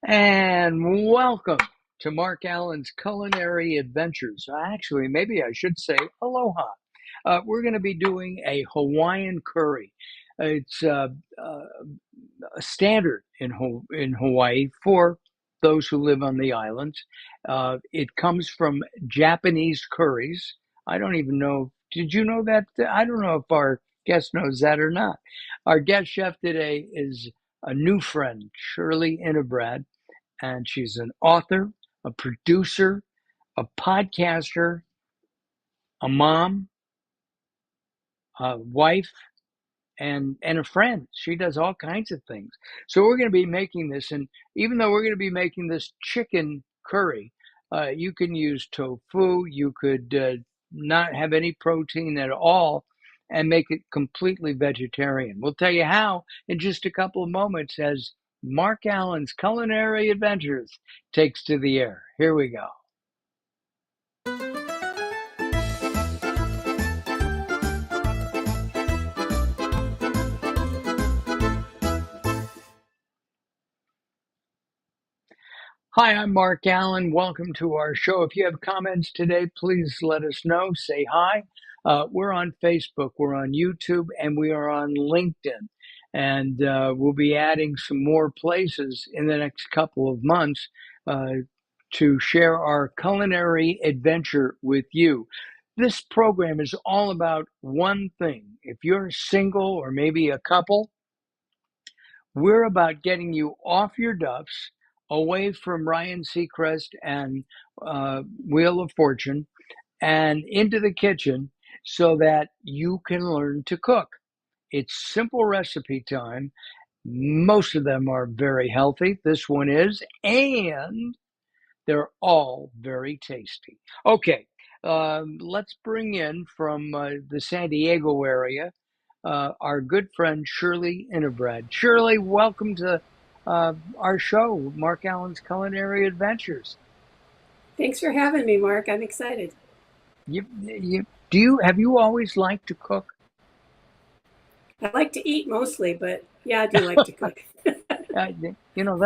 And welcome to Mark Allen's Culinary Adventures. Actually, maybe I should say aloha. We're going to be doing a Hawaiian curry. It's a standard in Hawaii for those who live on the islands. It comes from Japanese curries. I don't even know. Did you know that? I don't know if our guest knows that or not. Our guest chef today is a new friend, Shirley Enebrad, and she's an author, a producer, a podcaster, a mom, a wife, and a friend. She does all kinds of things. So we're going to be making this, and even though we're going to be making this chicken curry, you can use tofu. You could not have any protein at all and make it completely vegetarian. We'll tell you how in just a couple of moments as Mark Allen's Culinary Adventures takes to the air. Here we go. Hi, I'm Mark Allen. Welcome to our show. If you have comments today, please let us know. Say hi. We're on Facebook, we're on YouTube, and we are on LinkedIn. And we'll be adding some more places in the next couple of months to share our culinary adventure with you. This program is all about one thing. If you're single or maybe a couple, we're about getting you off your duffs, away from Ryan Seacrest and Wheel of Fortune, and into the kitchen so that you can learn to cook. It's simple recipe time. Most of them are very healthy. This one is, and they're all very tasty. Okay, let's bring in from the San Diego area our good friend Shirley Enebrad. Shirley, welcome to our show, Mark Allen's Culinary Adventures. Thanks for having me, Mark. I'm excited. Have you always liked to cook? I like to eat mostly, but yeah, I do like to cook. Uh, you know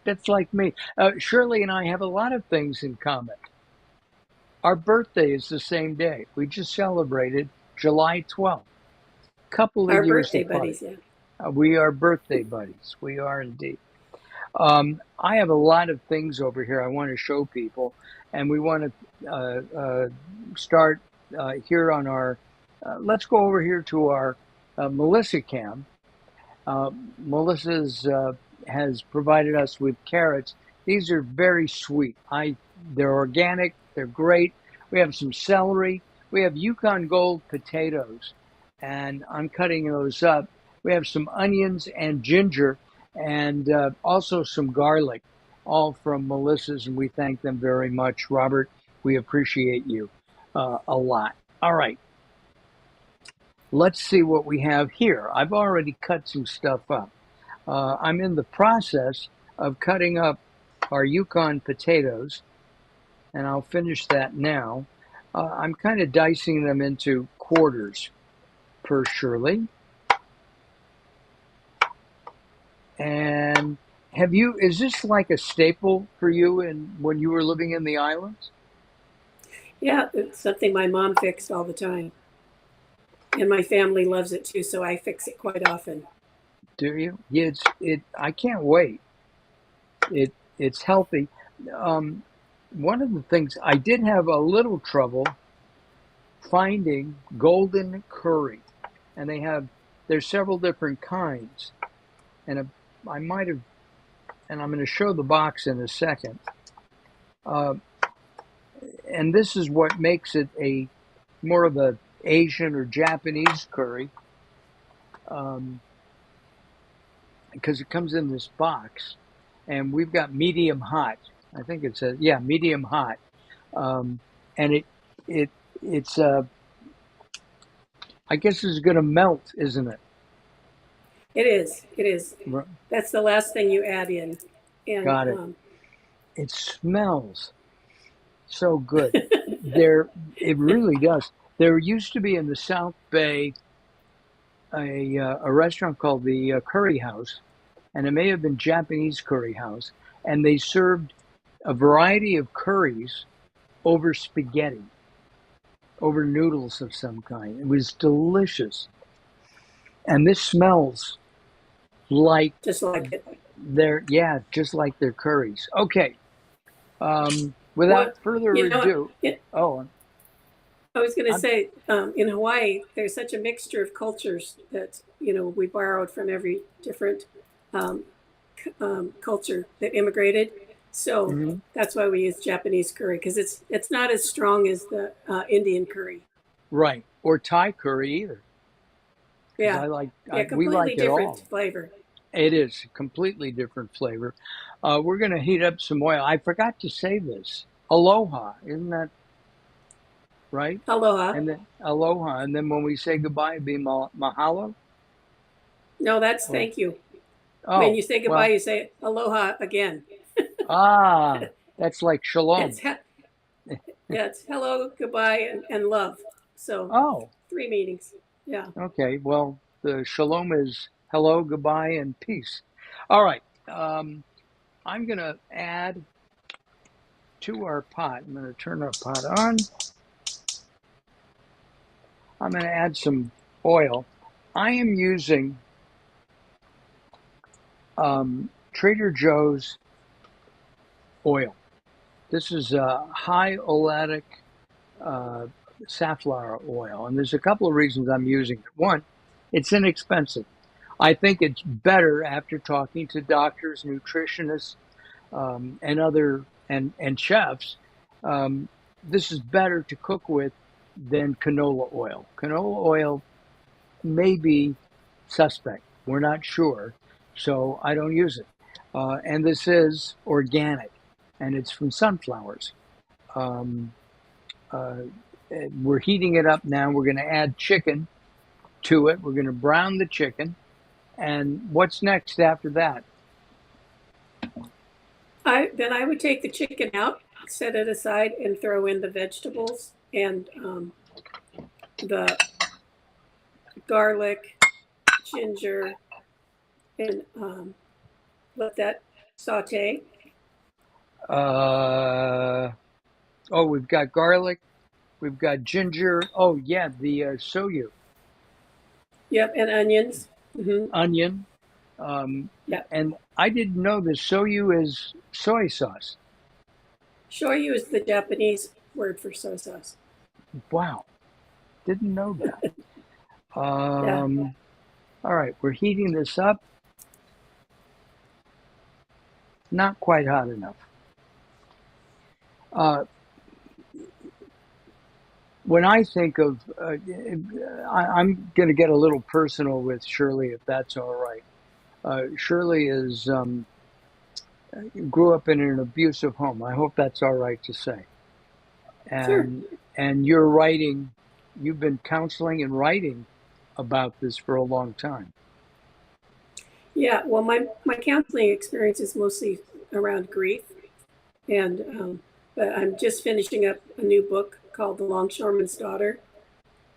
that's like me. Shirley and I have a lot of things in common. Our birthday is the same day. We just celebrated July 12th, a couple of Our years birthday apart. buddies, yeah. We are birthday buddies. We are indeed. I have a lot of things over here I want to show people, and we want to start here on our. Let's go over here to our Melissa cam. Melissa's has provided us with carrots. These are very sweet. They're organic. They're great. We have some celery. We have Yukon Gold potatoes, and I'm cutting those up. We have some onions and ginger, and also some garlic, all from Melissa's, and we thank them very much. Robert, we appreciate you a lot. All right, let's see what we have here. I've already cut some stuff up. I'm in the process of cutting up our Yukon potatoes, and I'll finish that now. I'm kind of dicing them into quarters per Shirley. And is this like a staple for you when you were living in the islands? Yeah, it's something my mom fixed all the time. And my family loves it too, so I fix it quite often. Do you? Yeah, I can't wait. It's healthy. Um, One of the things I did have a little trouble finding golden curry, and there's several different kinds, and I might have, and I'm going to show the box in a second. Uh, and this is what makes it a more of a Asian or Japanese curry, because it comes in this box, and we've got medium hot. I think it says medium hot, um, and it it's I guess it's going to melt, isn't it? It is. It is. That's the last thing you add in. And Got it. It smells so good. It really does. There used to be in the South Bay a restaurant called the Curry House, and it may have been Japanese curry house, and they served a variety of curries over spaghetti, over noodles of some kind. It was delicious. And this smells like Just like it. yeah, just like their curries. Okay. Without What, further you know, ado, oh, I was going to I'm, say, in Hawaii, there's such a mixture of cultures that, we borrowed from every different um, culture that immigrated. So mhm, that's why we use Japanese curry, because it's not as strong as the Indian curry. right, or Thai curry either, because Yeah. Yeah, we completely like it different all. flavor. It is a completely different flavor. We're going to heat up some oil. I forgot to say this. Aloha, isn't that right? Aloha. And then aloha, and then when we say goodbye, it'd be mahalo. No, that's Or thank you. When oh, you say goodbye, well, you say aloha again. that's like shalom. It's yeah, it's hello, goodbye, and love. So Oh, 3 meanings. Yeah. okay. Well, the shalom is hello, goodbye, and peace. All right. Um, I'm going to add to our pot. I'm going to turn our pot on. I'm going to add some oil. I am using Trader Joe's oil. This is a high oleic uh, safflower oil, and there's a couple of reasons I'm using it. One, it's inexpensive. I think it's better after talking to doctors, nutritionists, and other and chefs. Um, this is better to cook with than canola oil. Canola oil may be suspect. We're not sure, so I don't use it. And this is organic, and it's from sunflowers. Um, uh, we're heating it up now. We're going to add chicken to it. We're going to brown the chicken. And what's next after that? I would take the chicken out, set it aside, and throw in the vegetables and the garlic, ginger, and let that saute. Uh, oh, we've got garlic. We've got ginger. Oh, yeah, the shoyu, Yep, and onions. onion. Um, Yep. and I didn't know the shoyu is soy sauce. Shoyu is the Japanese word for soy sauce. Wow, didn't know that. Yeah. All right, we're heating this up. Not quite hot enough. Uh, when I think of, I'm going to get a little personal with Shirley, if that's all right. Shirley is grew up in an abusive home. I hope that's all right to say. Sure. And you're writing, you've been counseling and writing about this for a long time. Yeah. Well, my counseling experience is mostly around grief, and but I'm just finishing up a new book called The Longshoreman's Daughter: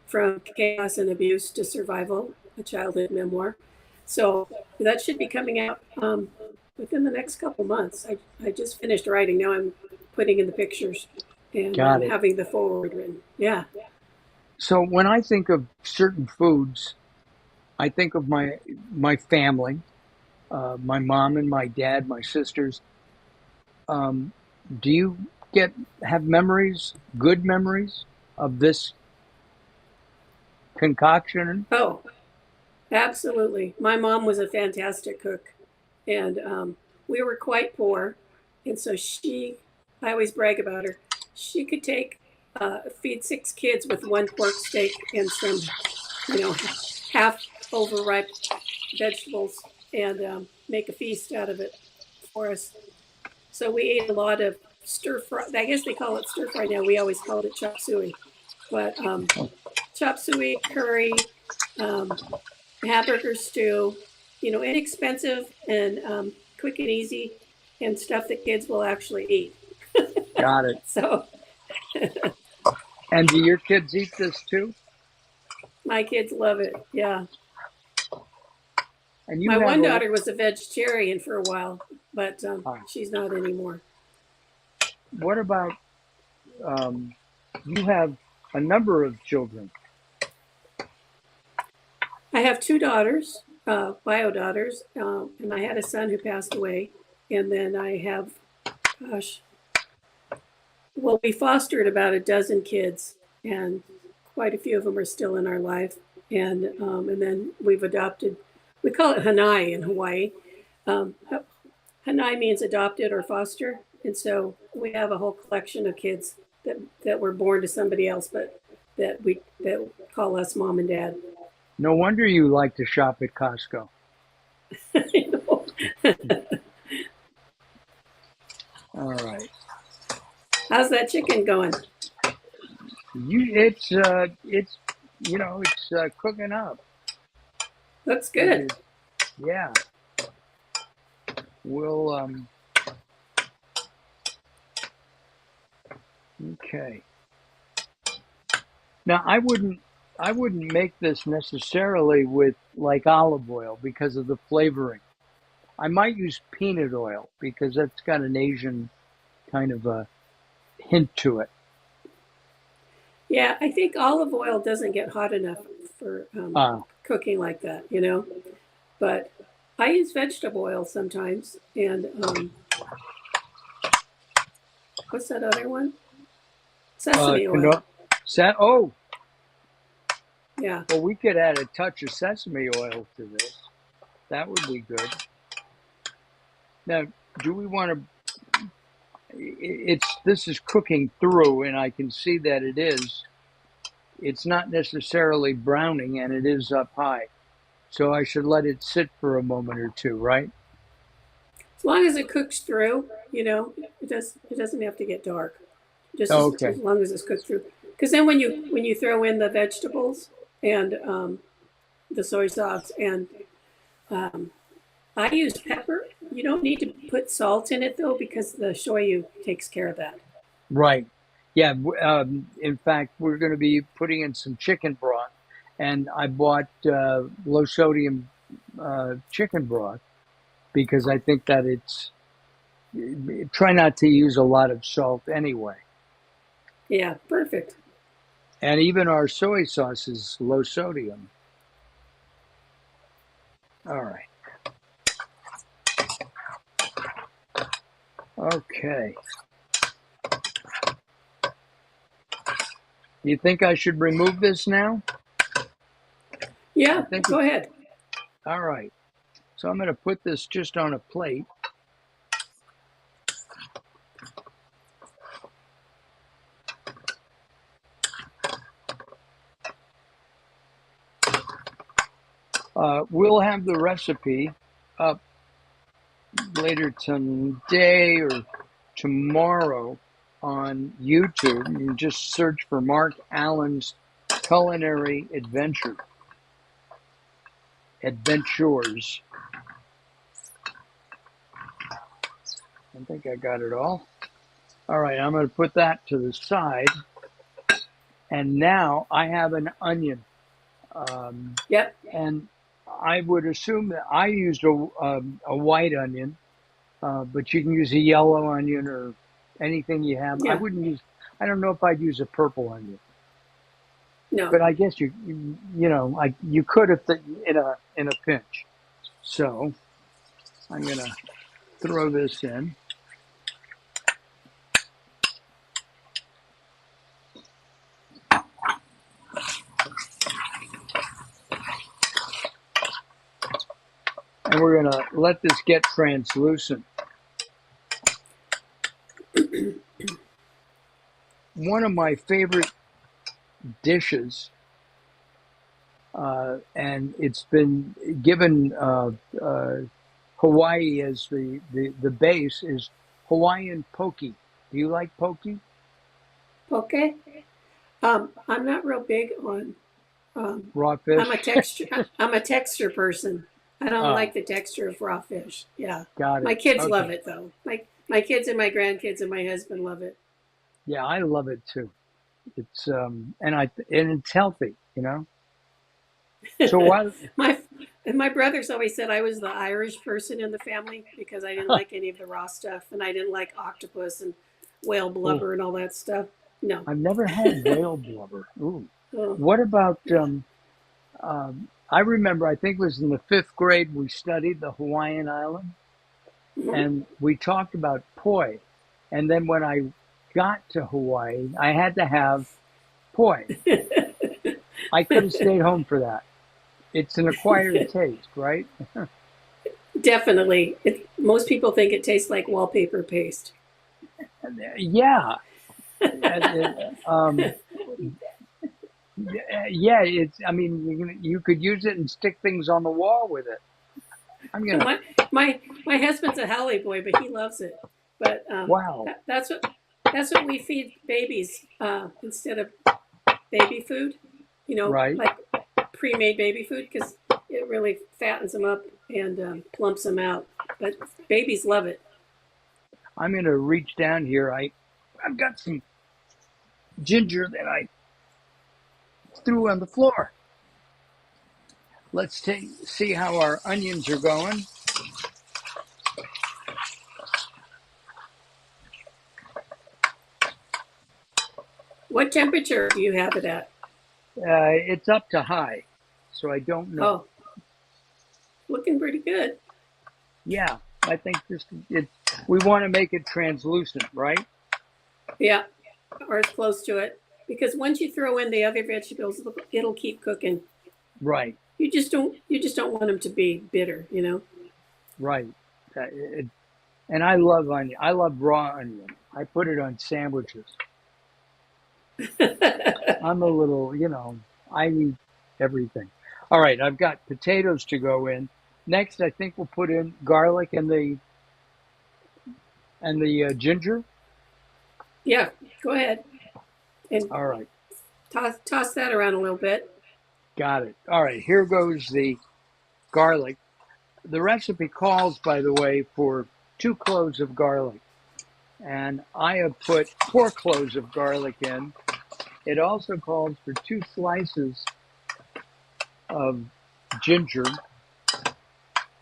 From Chaos and Abuse to Survival, a childhood memoir. So that should be coming out within the next couple months. I just finished writing. Now I'm putting in the pictures and Got it. having the forward written. Yeah. So when I think of certain foods, I think of my family, my mom and my dad, my sisters. Um, do you get have memories, good memories of this concoction? Oh, absolutely. My mom was a fantastic cook, and we were quite poor. And so I always brag about her. She could feed 6 kids with one pork steak and some, you know, half overripe vegetables and make a feast out of it for us. So we ate a lot of stir fry. I guess they call it stir fry now. We always called it chop suey. But chop suey, curry, um, hamburger stew, inexpensive and quick and easy and stuff that kids will actually eat. Got it. So And do your kids eat this too? my kids love it. Yeah. And you My have one a, daughter was a vegetarian for a while, but uh, she's not anymore. what about, um, you have a number of children. I have two daughters, bio daughters, and I had a son who passed away. And then I have, gosh, well, we fostered about a dozen kids, and quite a few of them are still in our life. And then we've adopted. We call it Hanai in Hawaii. Um, Hanai means adopted or foster, and so we have a whole collection of kids that were born to somebody else, but that call us mom and dad. No wonder you like to shop at Costco. All right. How's that chicken going? It's it's cooking up. Looks It good. is, yeah. We'll okay. Now I wouldn't make this necessarily with like olive oil because of the flavoring. I might use peanut oil because that's got an Asian kind of a hint to it. Yeah, I think olive oil doesn't get hot enough for Uh, cooking like that, you know. But I use vegetable oil sometimes, and what's that other one? Sesame oil. cano- oh, Yeah, well, we could add a touch of sesame oil to this. That would be good. Now, do we want to? It's this is cooking through, and I can see that it is. It's not necessarily browning, and it is up high. So I should let it sit for a moment or two, right? as long as it cooks through, you know, it doesn't have to get dark. Just as Okay. long as it's cooked through. Because then when you throw in the vegetables and the soy sauce and um, I use pepper. You don't need to put salt in it though because the shoyu takes care of that. Right. Yeah. In fact, we're going to be putting in some chicken broth, and I bought low sodium chicken broth because I think that it's try not to use a lot of salt anyway. Yeah, perfect. And even our soy sauce is low sodium. All right. Okay. You think I should remove this now? I Yeah, think go it's ahead. all right. So I'm going to put this just on a plate. We'll have the recipe up later today or tomorrow on YouTube. You can just search for Mark Allen's Culinary Adventures. I think I got it all. All right, I'm going to put that to the side. And now I have an onion. Um, Yep. and I would assume that I used a white onion, but you can use a yellow onion or anything you have. I Yeah. wouldn't use. I don't know if I'd use a purple onion, No. but I guess you could if in a pinch. So I'm gonna throw this in, and we're gonna let this get translucent. One of my favorite dishes, and it's been given Hawaii as the base, is Hawaiian poke. Do you like poke? Okay. I'm not real big on. Um, Raw I'm a fish? texture. I'm a texture person. I don't Oh, like the texture of raw fish. Yeah. got My it. kids love Okay. it though. My kids and my grandkids and my husband love it. Yeah, I love it too. It's and it's healthy. So what? my and my brothers always said I was the Irish person in the family because I didn't like any of the raw stuff, and I didn't like octopus and whale Oh, blubber and all that stuff. No. I've never had whale blubber. Ooh. Oh. What about? I remember. I think it was in the fifth grade. We studied the Hawaiian island, Mhm. and we talked about poi. And then when I got to Hawaii, I had to have poi. I could have stayed home for that. It's an acquired taste, right? Definitely. Most people think it tastes like wallpaper paste. Yeah. Um, yeah, it's. I mean, you could use it and stick things on the wall with it. I'm gonna. my my husband's a Haole boy, but he loves it. But Wow. that's what we feed babies instead of baby food. Right. Like pre-made baby food because it really fattens them up and plumps them out. But babies love it. I'm gonna reach down here. I've got some ginger that I threw on the floor. Let's see how our onions are going. What temperature do you have it at? It's up to high, so I don't know. Oh, looking pretty good. Yeah, I think we want to make it translucent, right? Yeah, or as close to it. Because once you throw in the other vegetables, it'll keep cooking. Right, You just don't want them to be bitter. right. And I love onion. I love raw onion. I put it on sandwiches. I'm a little, I eat everything. All right, I've got potatoes to go in. Next, I think we'll put in garlic and the ginger. Yeah, go ahead and All right, toss that around a little bit. got it. All right, here goes the garlic. The recipe calls, by the way, for 2 cloves of garlic, and I have put 4 cloves of garlic in. It also calls for 2 slices of ginger.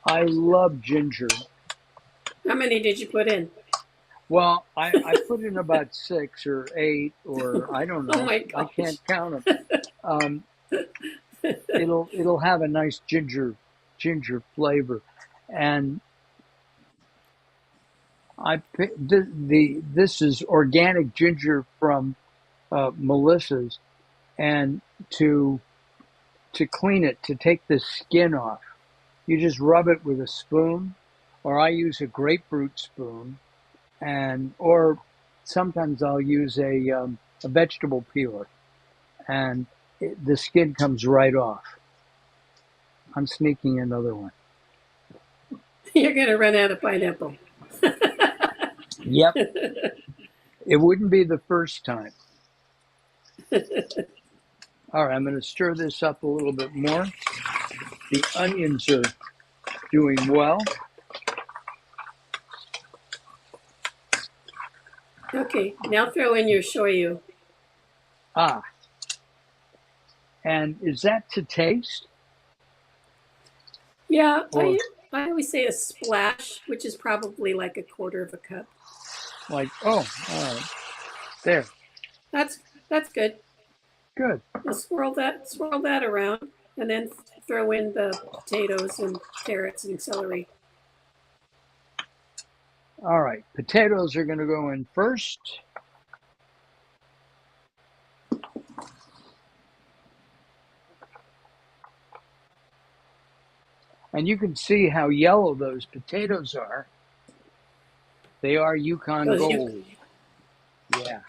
I love ginger. How many did you put in? Well, I put in about 6 or 8, or I don't Oh know. my I gosh. can't count them. Um, it'll have a nice ginger flavor, and this is organic ginger from Melissa's, and to clean it, to take the skin off, you just rub it with a spoon, or I use a grapefruit spoon, and or sometimes I'll use a vegetable peeler, and the skin comes right off. I'm sneaking another one. You're going to run out of pineapple. Yep, it wouldn't be the first time. All right, I'm going to stir this up a little bit more. The onions are doing well. Okay, now throw in your shoyu. Ah, and is that to taste? Yeah, Or I always say a splash, which is probably like a quarter of a cup. like, oh, all right, there, That's good. good. Now swirl that around, and then throw in the potatoes and carrots and celery. All right, potatoes are going to go in first. And you can see how yellow those potatoes are. They are Yukon Those you Gold. Yeah,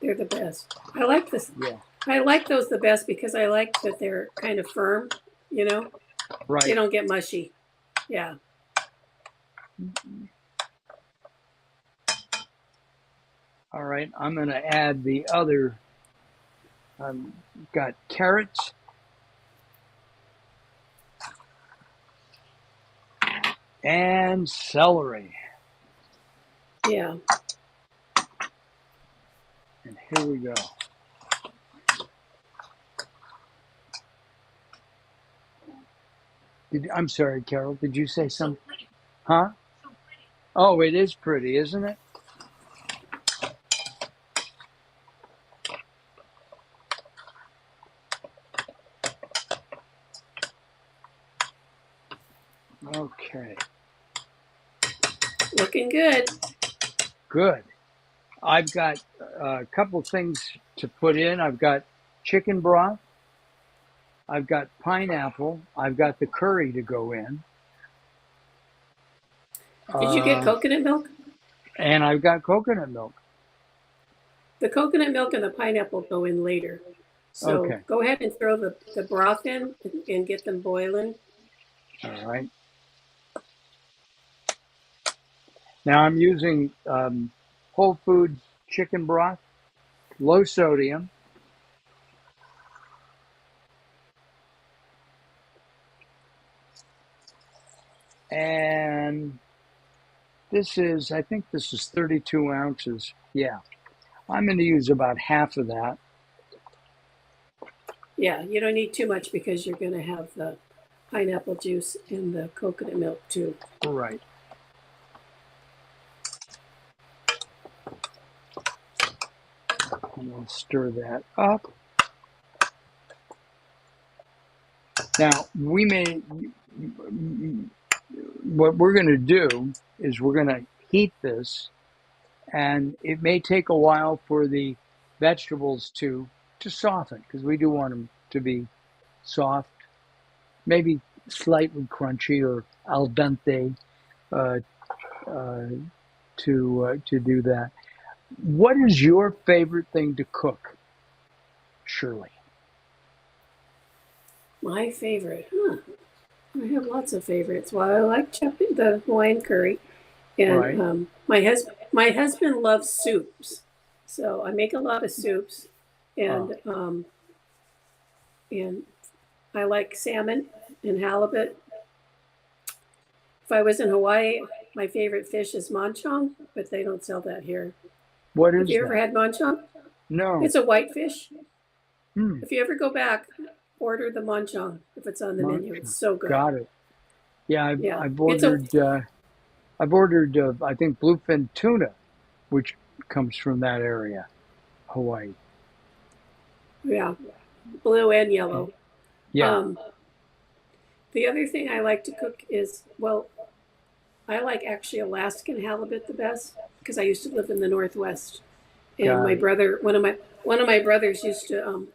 They're the best. I like this. yeah, I like those the best because I like that they're kind of firm. You know, they right. don't get mushy. Yeah. All right, I'm going to add the other. Got carrots and celery. Yeah. And here we go. I'm sorry, Carol. Did you say something? Huh? Oh, it is pretty, isn't it? Okay, Looking good. good. I've got a couple things to put in. I've got chicken broth. I've got pineapple. I've got the curry to go in. Did you get Uh, coconut milk? and I've got coconut milk. The coconut milk and the pineapple go in later. So Okay, go ahead and throw the broth in and get them boiling. all right. Now I'm using Whole Foods chicken broth, low sodium. And I think this is 32 ounces. Yeah, I'm going to use about half of that. Yeah, you don't need too much because you're going to have the pineapple juice and the coconut milk too. Right. I'm going to stir that up. Now, what we're going to do is we're going to heat this, and it may take a while for the vegetables to soften because we do want them to be soft, maybe slightly crunchy or al dente uh, uh, to do that. What is your favorite thing to cook, Shirley? My favorite, huh? I have lots of favorites. Well, I like the Hawaiian curry, and Right. my husband loves soups, so I make a lot of soups, Uh, and I like salmon and halibut. If I was in Hawaii, my favorite fish is manchong, but they don't sell that here. what Have is you ever that? had manchong? No. It's a white fish. Hmm. If you ever go back, order the manchong if it's on the menu. Munch. It's so good. Got it. Yeah, Yeah, I've it's a ordered. I've ordered. I think bluefin tuna, which comes from that area, Hawaii. yeah, blue and yellow. Yeah. Um, the other thing I like to cook is, well, I like actually Alaskan halibut the best because I used to live in the Northwest, and Got my it. brother, one of my brothers used to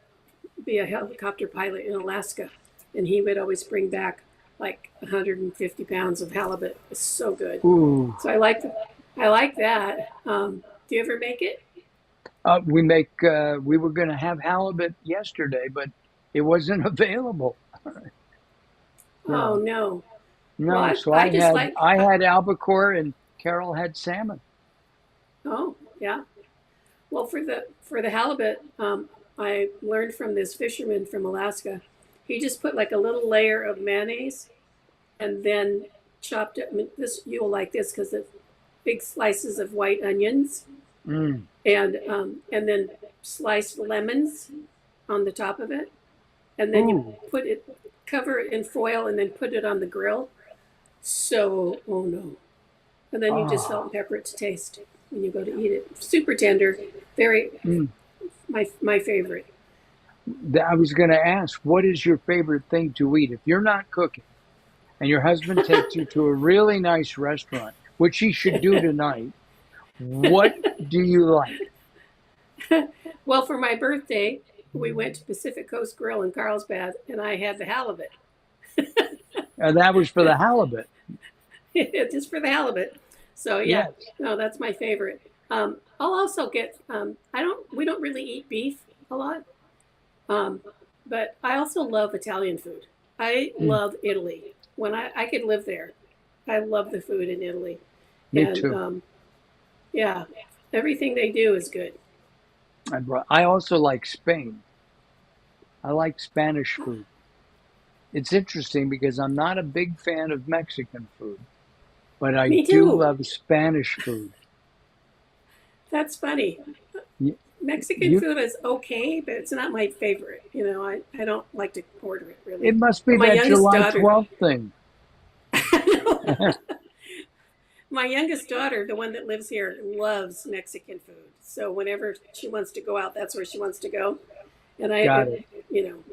be a helicopter pilot in Alaska, and he would always bring back like 150 pounds of halibut. It's so good. Ooh. So I like that. Do you ever make it? We make. We were going to have halibut yesterday, but it wasn't available. Oh Yeah. no. Well, No. So I just like. I had albacore and Carol had salmon. Oh yeah. Well, for the halibut, I learned from this fisherman from Alaska. He just put like a little layer of mayonnaise and then chopped it. I mean, this you'll like this because the big slices of white onions Mm. and then sliced lemons on the top of it, and then you Ooh. put it cover it in foil and then put it on the grill. So oh no, and then you just salt Ah. and pepper it to taste when you go to eat it. Super tender, very Mm. my favorite. I was going to ask, what is your favorite thing to eat if you're not cooking and your husband takes you to a really nice restaurant, which he should do tonight? What do you like? Well, for my birthday, we went to Pacific Coast Grill in Carlsbad, and I had the halibut. And that was for the halibut. Just for the halibut. So yeah, Yes. no, that's my favorite. I'll also get. We don't really eat beef a lot, um, but I also love Italian food. I Mm. love Italy. When I could live there, I love the food in Italy, Me and too. yeah, everything they do is good. I also like Spain. I like Spanish food. It's interesting because I'm not a big fan of Mexican food, but I Me do too. love Spanish food. That's funny. Mexican You, food is okay, but it's not my favorite. I don't like to order it it really. must be But my that youngest July daughter, 12th thing. my youngest daughter, the one that lives here, loves Mexican food. So whenever she wants to go out, that's where she wants to go. And Got it. you know,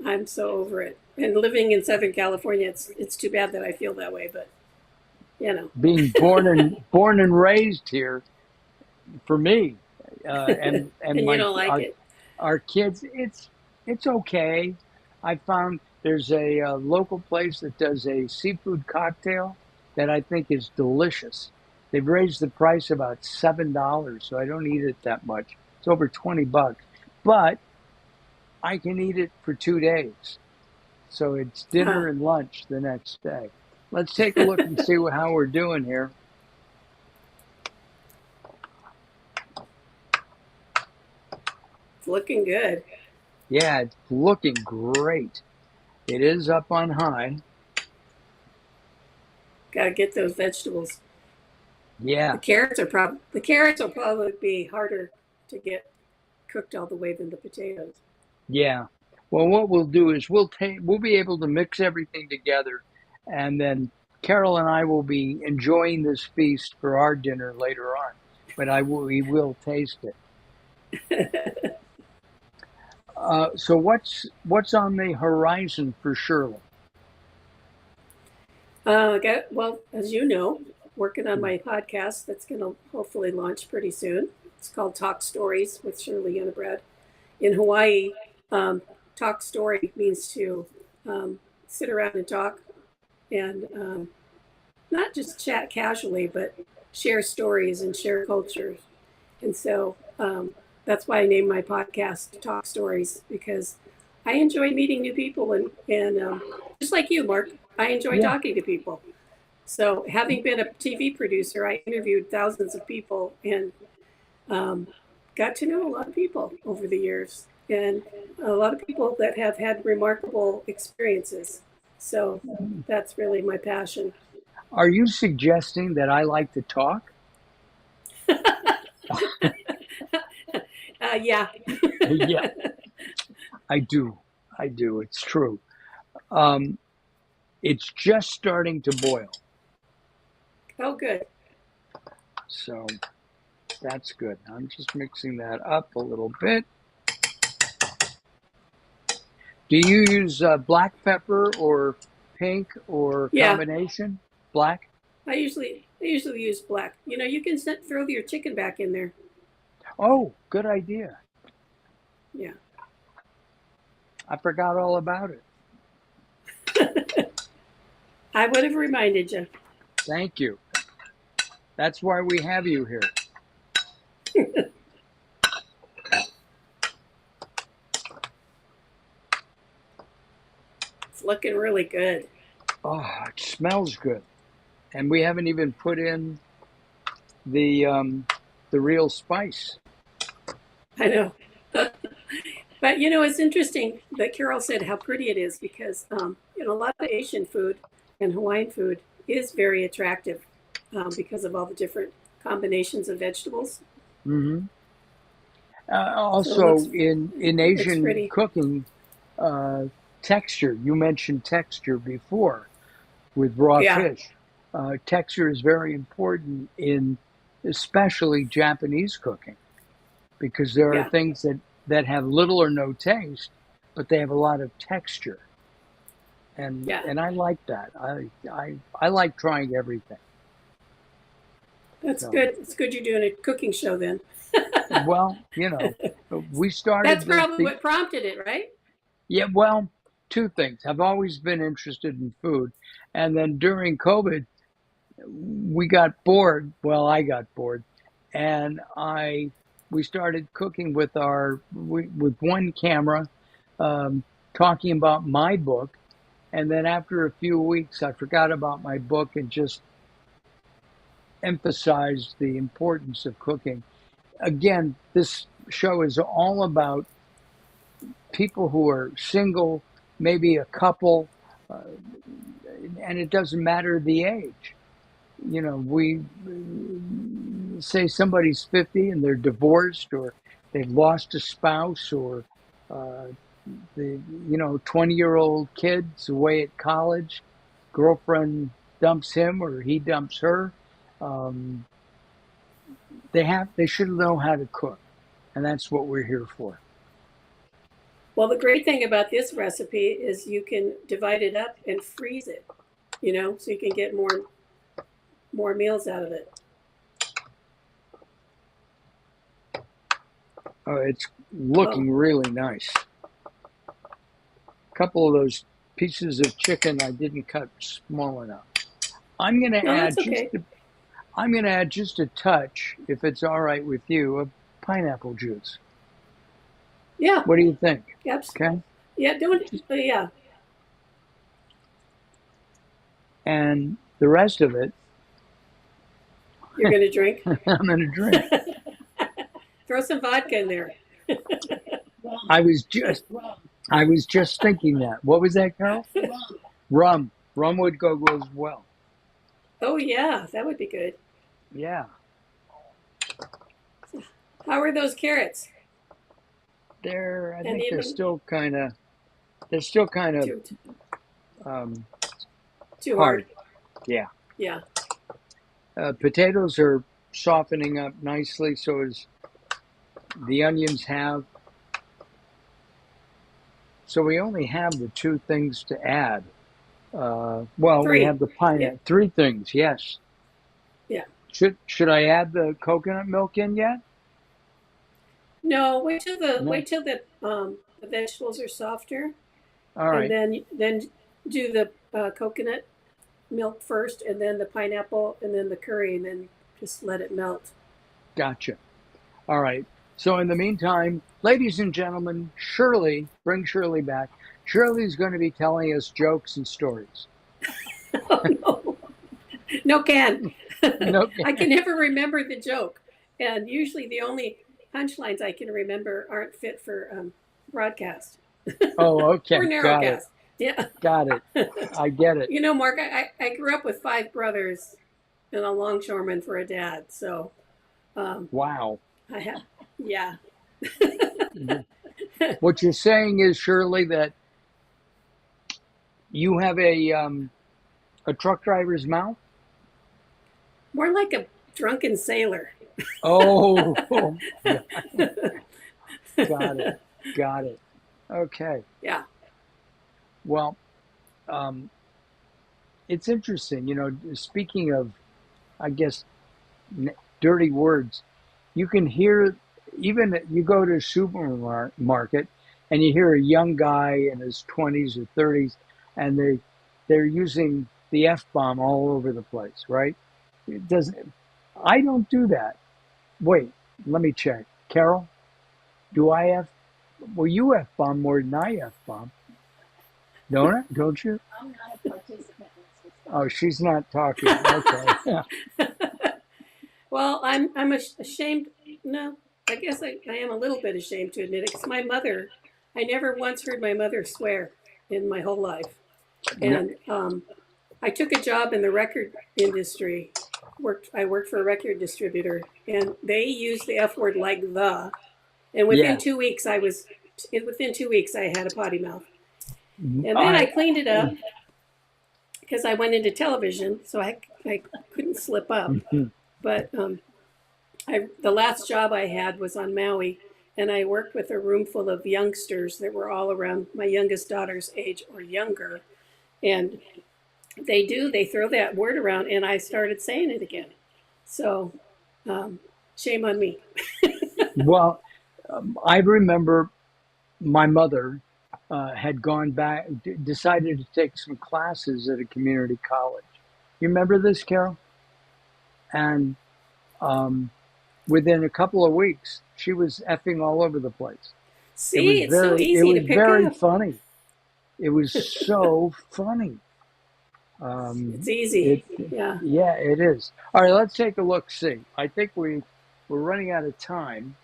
I'm so over it. And living in Southern California, it's too bad that I feel that way. But you know, Being born and raised here, for me, and and you don't like it. our kids, it's okay. I found there's a, local place that does a seafood cocktail that I think is delicious. They've raised the price about $7, so I don't eat it that much. It's over $20, but I can eat it for 2 days. So it's dinner Huh. and lunch the next day. Let's take a look and see how we're doing here. It's looking good. Yeah, it's looking great. It is up on high. Got to get those vegetables. Yeah, The carrots will probably be harder to get cooked all the way than the potatoes. yeah. Well, what we'll do is we'll be able to mix everything together, and then Carol and I will be enjoying this feast for our dinner later on. But we will taste it. So what's on the horizon for Shirley? Well, as you know, working on my podcast that's going to hopefully launch pretty soon. It's called Talk Stories with Shirley Enebrad. In Hawaii, talk story means to sit around and talk and not just chat casually, but share stories and share cultures. And so that's why I named my podcast Talk Stories, because I enjoy meeting new people and just like you, Mark, I enjoy Yeah, talking to people. So having been a TV producer, I interviewed thousands of people and um, got to know a lot of people over the years and a lot of people that have had remarkable experiences. So that's really my passion. are you suggesting that I like to talk? Yeah. Yeah, I do. I do. It's true. Um, it's just starting to boil, Oh, good. so that's good. I'm just mixing that up a little bit. Do you use black pepper or pink or Yeah. combination? Black? I usually use black. You can throw your chicken back in there. Oh, good idea. Yeah. I forgot all about it. I would have reminded you. Thank you. That's why we have you here. It's looking really good. Oh, it smells good. And we haven't even put in the um, the real spice. I know. But it's interesting that Carol said how pretty it is because a lot of Asian food and Hawaiian food is very attractive because of all the different combinations of vegetables. Hmm. So Also, in it looks Asian pretty. cooking, uh, texture. You mentioned texture before with raw Yeah, fish. Texture is very important in especially Japanese cooking because there are yeah, things that have little or no taste, but they have a lot of texture, and yeah. I like that. I like trying everything. That's So, good. It's good you're doing a cooking show then. well, we started That's the, probably the what prompted it, right? yeah, well, two things. I've always been interested in food, and then during COVID, we got bored. Well, I got bored, and I we started cooking with one camera, um, talking about my book, and then after a few weeks, I forgot about my book and just emphasized the importance of cooking. Again, this show is all about people who are single, maybe a couple, uh, and it doesn't matter the age. We say somebody's 50 and they're divorced, or they've lost a spouse, or uh, the 20-year-old kid's away at college, girlfriend dumps him or he dumps her. Um, they should know how to cook, and that's what we're here for. Well, the great thing about this recipe is you can divide it up and freeze it, so you can get more meals out of it. Oh, it's Oh, looking really nice. A couple of those pieces of chicken I didn't cut small enough. I'm going to no, add that's just okay. a, I'm going to add just a touch, if it's all right with you, of pineapple juice. Yeah, What do you think? yep. Okay. Yeah, don't. Yeah, And the rest of it, you're going to drink. I'm going to drink. Throw some vodka in there. I was just, I was just thinking that. What was that, Carol? Rum. Rum would go as well. Oh yeah, that would be good. Yeah. How are those carrots? I And think even they're still kind of too um, too hard. hard. Yeah. Yeah. Potatoes are softening up nicely, so as the onions have. So we only have the two things to add. Well, we have Three. the Yeah. pineapple. Three things, yes. Yeah. Should I add the coconut milk in yet? No, wait till the No. the vegetables are softer, All and right. then do the coconut milk first, and then the pineapple, and then the curry, and then just let it melt. Gotcha. All right. So in the meantime, ladies and gentlemen, bring Shirley back. Shirley's going to be telling us jokes and stories. Oh no, no can. No. I can never remember the joke, and usually the only punchlines I can remember aren't fit for broadcast Oh, or okay. Got it. narrowcast. Yeah. Got it. I get it. Mark, I grew up with five brothers and a longshoreman for a dad, so um, Wow. I have, yeah. What you're saying is, Shirley, that you have a truck driver's mouth? More like a drunken sailor. Oh, got it. Got it. Okay. Yeah. Well, um, it's interesting. Speaking of, I guess, dirty words, you can hear, even you go to a supermarket and you hear a young guy in his 20s or 30s, and they're using the F bomb all over the place, right? It doesn't. I don't do that. Wait, let me check. Carol, do I F? Well, you F bomb more than I F bomb, don't it? Don't you? Oh, she's not talking. Okay. Well, I'm ashamed. No, I guess I am a little bit ashamed to admit it because my mother, I never once heard my mother swear in my whole life. Yeah. And I took a job in the record industry. I worked for a record distributor, and they used the F word like the. And Yeah. within 2 weeks I had a potty mouth. And then I I. cleaned it up because I went into television, so I couldn't slip up. But the last job I had was on Maui, and I worked with a room full of youngsters that were all around my youngest daughter's age or younger. And they throw that word around, and I started saying it again. So shame on me. Well, I remember my mother had gone back, decided to take some classes at a community college. You remember this, Carol? And um, within a couple of weeks, she was effing all over the place. See, it's so It easy to was pick very up. funny. It was so funny. It's It, easy. Yeah. yeah, it is. All right, let's take a look. See, I think we're running out of time.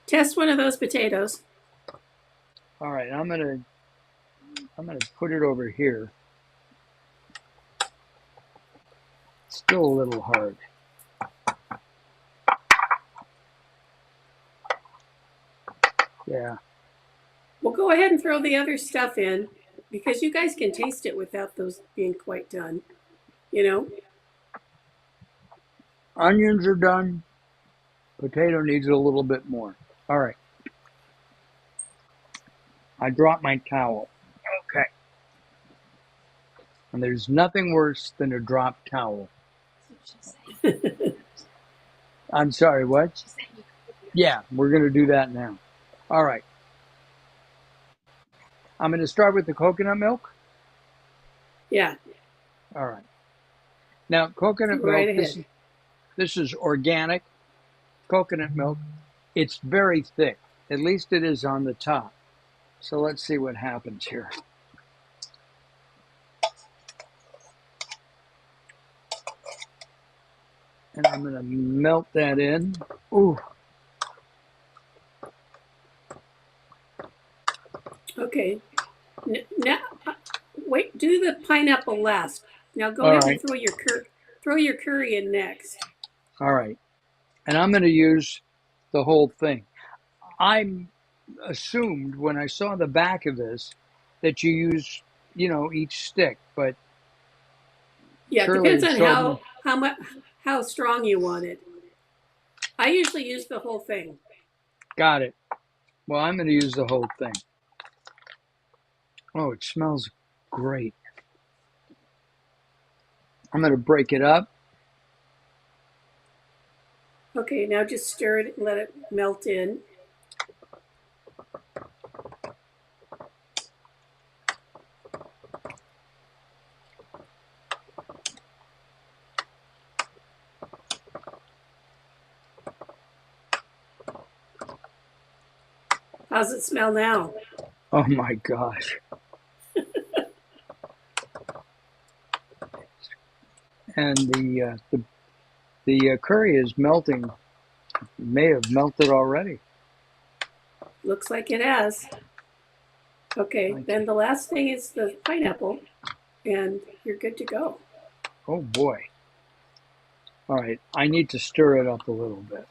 Test one of those potatoes. All right, I'm gonna put it over here. Still a little hard. Yeah. Well, go ahead and throw the other stuff in because you guys can taste it without those being quite done. You know? Onions are done. Potato needs a little bit more. All right. I dropped my towel. Okay. And there's nothing worse than a dropped towel. I'm sorry, what? Yeah, we're going to do that now. All right. I'm going to start with the coconut milk. Yeah. All right. Now, coconut Go right milk, ahead. this is organic coconut milk. It's very thick. At least it is on the top. So let's see what happens here. And I'm going to melt that in. Ooh. Okay. Now, wait. Do the pineapple last. Now go All ahead and right. throw your curry in next. All right. And I'm going to use the whole thing. I assumed when I saw the back of this that you use, each stick, but Yeah, it depends Shirley on showed me. how strong you want it. I usually use the whole thing. Got it. Well, I'm going to use the whole thing. Oh, it smells great. I'm going to break it up. Okay, now just stir it and let it melt in. How's it smell now? Oh my gosh. And the curry is melting. It may have melted already. Looks like it has. Okay, then the last thing is the pineapple, and you're good to go. Oh boy. All right. I need to stir it up a little bit.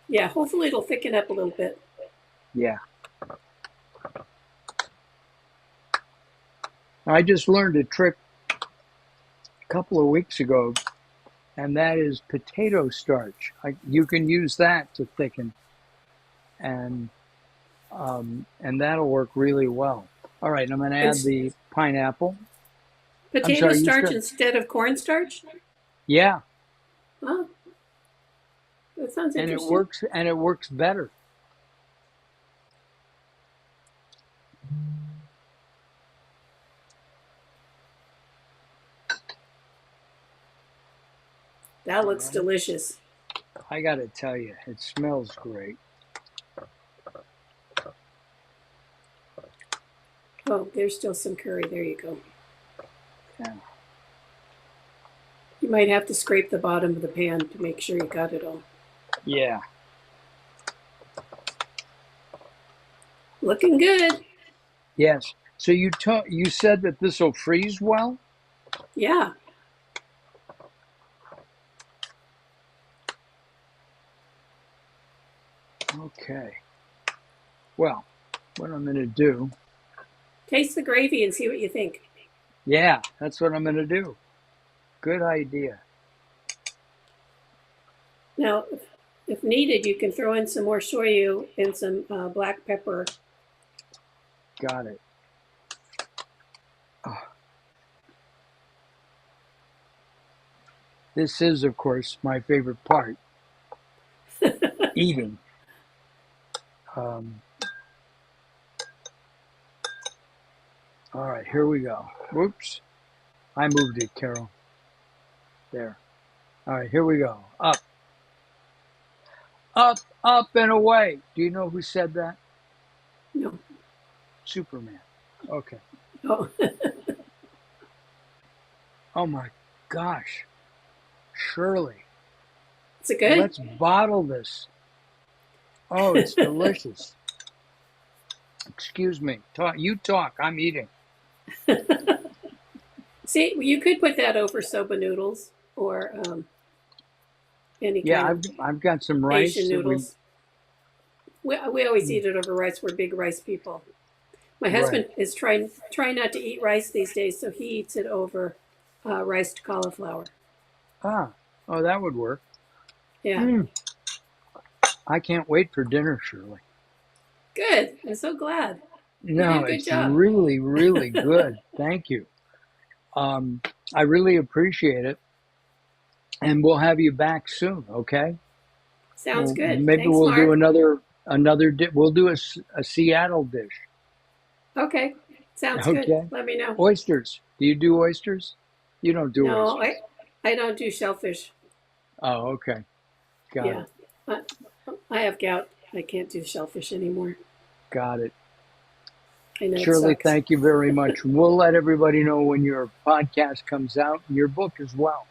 Yeah, hopefully it'll thicken up a little bit. Yeah. I just learned a trick a couple of weeks ago, and that is potato starch. You can use that to thicken, and that'll work really well. All right, I'm going to And add the pineapple. I'm potato sorry, you starch start. instead of cornstarch? Yeah, Oh, that sounds and it interesting. works, and it works better. That All looks right, delicious. I got to tell you, it smells great. Oh, there's still some curry. There you go. Yeah. You might have to scrape the bottom of the pan to make sure you got it all. Yeah. Looking good. Yes. So you said that this will freeze well. Yeah. Okay. Well, what I'm going to do. Taste the gravy and see what you think. Yeah, that's what I'm going to do. Good idea. Now, if needed, you can throw in some more shoyu and some black pepper. Got it. Oh. This is, of course, my favorite part, eating. Um, all right, here we go. Whoops. I moved it, Carol. There. All right, here we go. Up, up, up, and away. Do you know who said that? No. Superman. Okay. Oh, Oh my gosh. Shirley, is it good? let's bottle this. Oh, it's delicious. Excuse me. Talk. You talk. I'm eating. See, you could put that over soba noodles or any Yeah, kind of I've got some rice Asian that we. noodles. We always eat it over rice. We're big rice people. My Right. husband is trying not to eat rice these days, so he eats it over riced cauliflower. Ah, oh, that would work. Yeah, Mm, I can't wait for dinner, Shirley. good. I'm so glad. You did No, a good it's job. really, really good. Thank you. Um, I really appreciate it, and we'll have you back soon. Okay? Sounds Well, good. maybe Thanks, we'll do Mark. another. We'll do a Seattle dish. Okay, sounds good. Okay? Let me know. Oysters. Do you do oysters? You don't do No, oysters. I don't do shellfish. Oh, okay. Got Yeah, it. I, I have gout. I can't do shellfish anymore. Got it. I know it Shirley, sucks. thank you very much. We'll let everybody know when your podcast comes out and your book as well.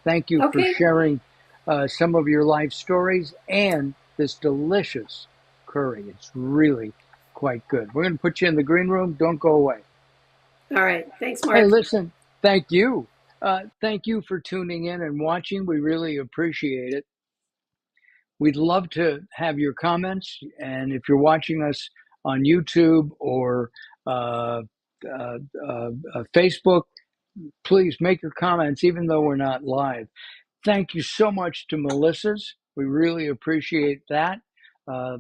Thank you for Okay. sharing some of your life stories and this delicious curry. It's really quite good. We're going to put you in the green room. Don't go away. All right. Thanks, Hey, Mark. listen, thank you. Thank you for tuning in and watching. We really appreciate it. We'd love to have your comments. And if you're watching us on YouTube or uh, Facebook, please make your comments, even though we're not live. Thank you so much to Melissa's. We really appreciate that. Uh,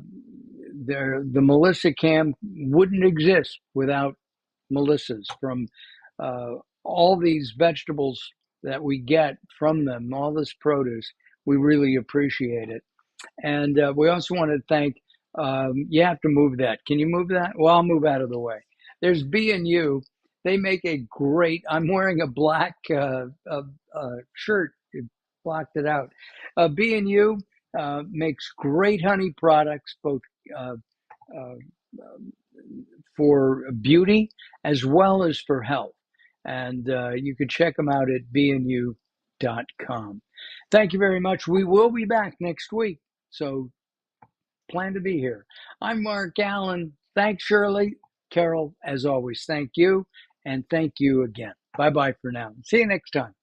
the Melissa Cam wouldn't exist without Melissa's from uh, all these vegetables that we get from them, all this produce. We really appreciate it. And we also want to thank, you have to move that. Can you move that? Well, I'll move out of the way. There's B&U. They make a great, I'm wearing a black shirt. It blocked it out. B&U makes great honey products, both uh, uh, for beauty as well as for health. And you can check them out at bnu.com. Thank you very much. We will be back next week. So plan to be here. I'm Mark Allen. Thanks, Shirley. Carol, as always, thank you. And thank you again. Bye bye for now. See you next time.